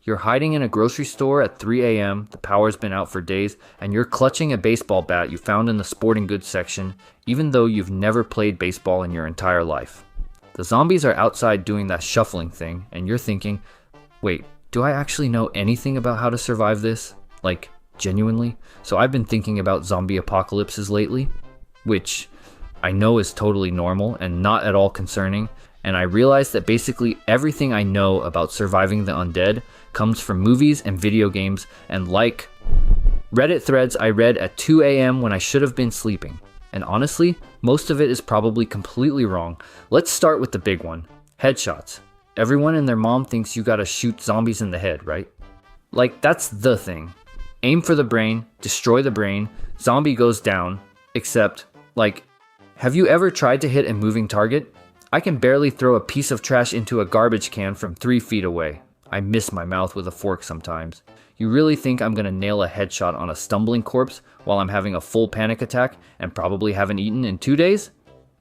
You're hiding in a grocery store at 3 a.m., the power's been out for days, and you're clutching a baseball bat you found in the sporting goods section, even though you've never played baseball in your entire life. The zombies are outside doing that shuffling thing, and you're thinking, wait, do I actually know anything about how to survive this? Like, genuinely? So I've been thinking about zombie apocalypses lately, which I know is totally normal and not at all concerning, and I realized that basically everything I know about surviving the undead comes from movies and video games and like Reddit threads I read at 2 a.m. when I should have been sleeping. And honestly, most of it is probably completely wrong. Let's start with the big one. Headshots. Everyone and their mom thinks you gotta shoot zombies in the head, right? Like, that's the thing. Aim for the brain, destroy the brain, zombie goes down, except, like, have you ever tried to hit a moving target? I can barely throw a piece of trash into a garbage can from 3 feet away. I miss my mouth with a fork sometimes. You really think I'm gonna nail a headshot on a stumbling corpse while I'm having a full panic attack and probably haven't eaten in 2 days?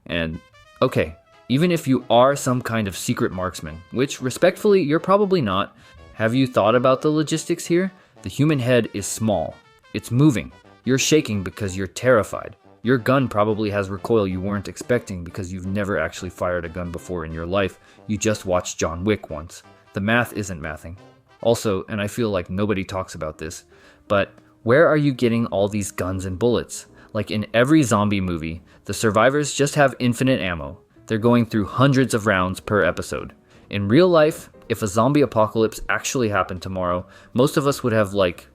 And, okay, even if you are some kind of secret marksman, which respectfully you're probably not, have you thought about the logistics here? The human head is small. It's moving. You're shaking because you're terrified. Your gun probably has recoil you weren't expecting because you've never actually fired a gun before in your life. You just watched John Wick once. The math isn't mathing. Also, and I feel like nobody talks about this, but where are you getting all these guns and bullets? Like in every zombie movie, the survivors just have infinite ammo. They're going through hundreds of rounds per episode. In real life, if a zombie apocalypse actually happened tomorrow, most of us would have like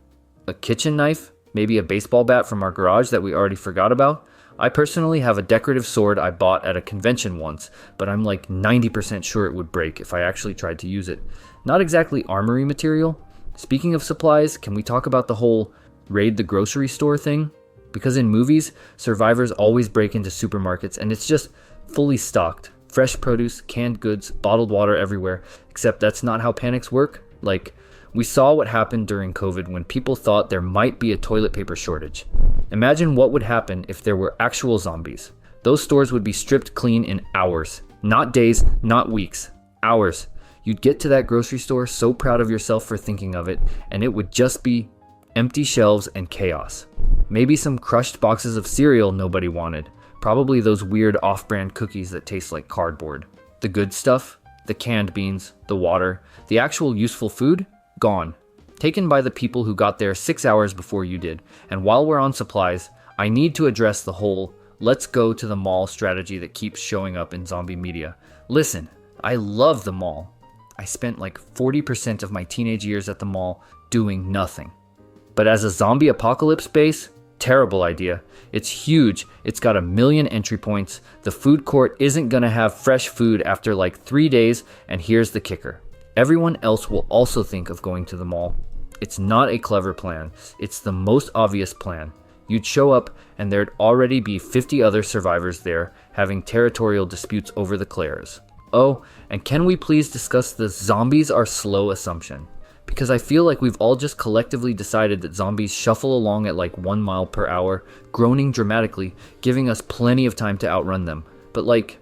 a kitchen knife, maybe a baseball bat from our garage that we already forgot about. I personally have a decorative sword I bought at a convention once, but I'm like 90% sure it would break if I actually tried to use it. Not exactly armory material. Speaking of supplies, can we talk about the whole raid the grocery store thing? Because in movies, survivors always break into supermarkets and it's just fully stocked. Fresh produce, canned goods, bottled water everywhere, except that's not how panics work. Like, we saw what happened during COVID when people thought there might be a toilet paper shortage. Imagine what would happen if there were actual zombies. Those stores would be stripped clean in hours. Not days, not weeks. Hours. You'd get to that grocery store so proud of yourself for thinking of it, and it would just be empty shelves and chaos. Maybe some crushed boxes of cereal nobody wanted. Probably those weird off-brand cookies that taste like cardboard. The good stuff, the canned beans, the water, the actual useful food, gone. Taken by the people who got there 6 hours before you did. And while we're on supplies, I need to address the whole let's go to the mall strategy that keeps showing up in zombie media. Listen, I love the mall. I spent like 40% of my teenage years at the mall doing nothing. But as a zombie apocalypse base, terrible idea. It's huge. It's got 1 million entry points. The food court isn't gonna have fresh food after like 3 days, and here's the kicker. Everyone else will also think of going to the mall. It's not a clever plan. It's the most obvious plan. You'd show up and there'd already be 50 other survivors there having territorial disputes over the Claires. Oh, and can we please discuss the zombies are slow assumption? Because I feel like we've all just collectively decided that zombies shuffle along at like 1 mile per hour, groaning dramatically, giving us plenty of time to outrun them. But like,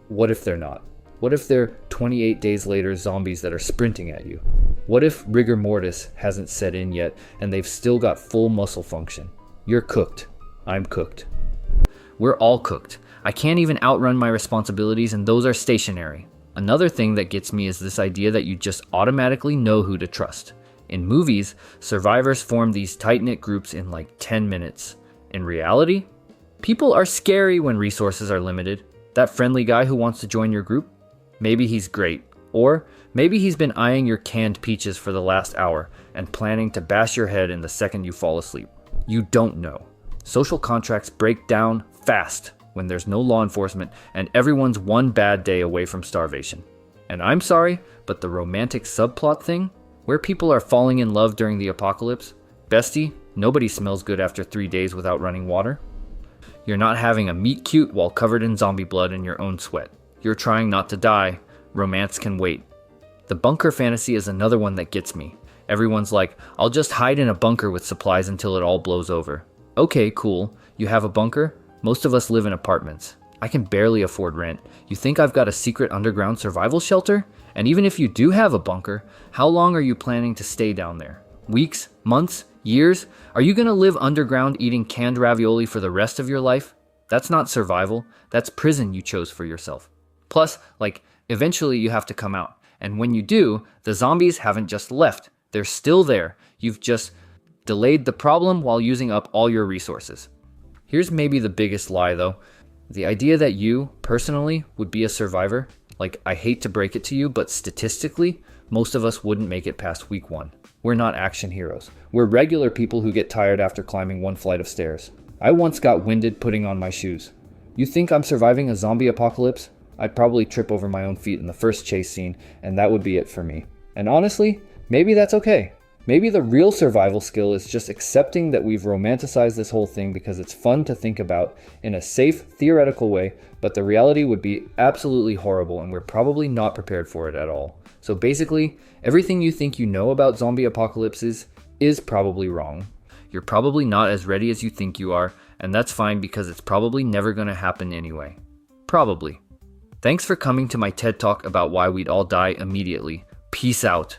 what if they're not? What if they're 28 days later zombies that are sprinting at you? What if rigor mortis hasn't set in yet and they've still got full muscle function? You're cooked. I'm cooked. We're all cooked. I can't even outrun my responsibilities and those are stationary. Another thing that gets me is this idea that you just automatically know who to trust. In movies, survivors form these tight-knit groups in like 10 minutes. In reality, people are scary when resources are limited. That friendly guy who wants to join your group? Maybe he's great. Or maybe he's been eyeing your canned peaches for the last hour and planning to bash your head in the second you fall asleep. You don't know. Social contracts break down fast when there's no law enforcement and everyone's one bad day away from starvation. And I'm sorry, but the romantic subplot thing, where people are falling in love during the apocalypse, bestie, nobody smells good after 3 days without running water. You're not having a meet cute while covered in zombie blood and your own sweat. You're trying not to die. Romance can wait. The bunker fantasy is another one that gets me. Everyone's like, I'll just hide in a bunker with supplies until it all blows over. Okay, cool. You have a bunker? Most of us live in apartments. I can barely afford rent. You think I've got a secret underground survival shelter? And even if you do have a bunker, how long are you planning to stay down there? Weeks? Months? Years? Are you going to live underground eating canned ravioli for the rest of your life? That's not survival. That's prison you chose for yourself. Plus, eventually you have to come out. And when you do, the zombies haven't just left. They're still there. You've just delayed the problem while using up all your resources. Here's maybe the biggest lie, though. The idea that you, personally, would be a survivor. I hate to break it to you, but statistically, most of us wouldn't make it past week 1. We're not action heroes. We're regular people who get tired after climbing one flight of stairs. I once got winded putting on my shoes. You think I'm surviving a zombie apocalypse? I'd probably trip over my own feet in the first chase scene, and that would be it for me. And honestly, maybe that's okay. Maybe the real survival skill is just accepting that we've romanticized this whole thing because it's fun to think about in a safe, theoretical way, but the reality would be absolutely horrible and we're probably not prepared for it at all. So basically, everything you think you know about zombie apocalypses is probably wrong. You're probably not as ready as you think you are, and that's fine because it's probably never going to happen anyway. Probably. Thanks for coming to my TED Talk about why we'd all die immediately. Peace out.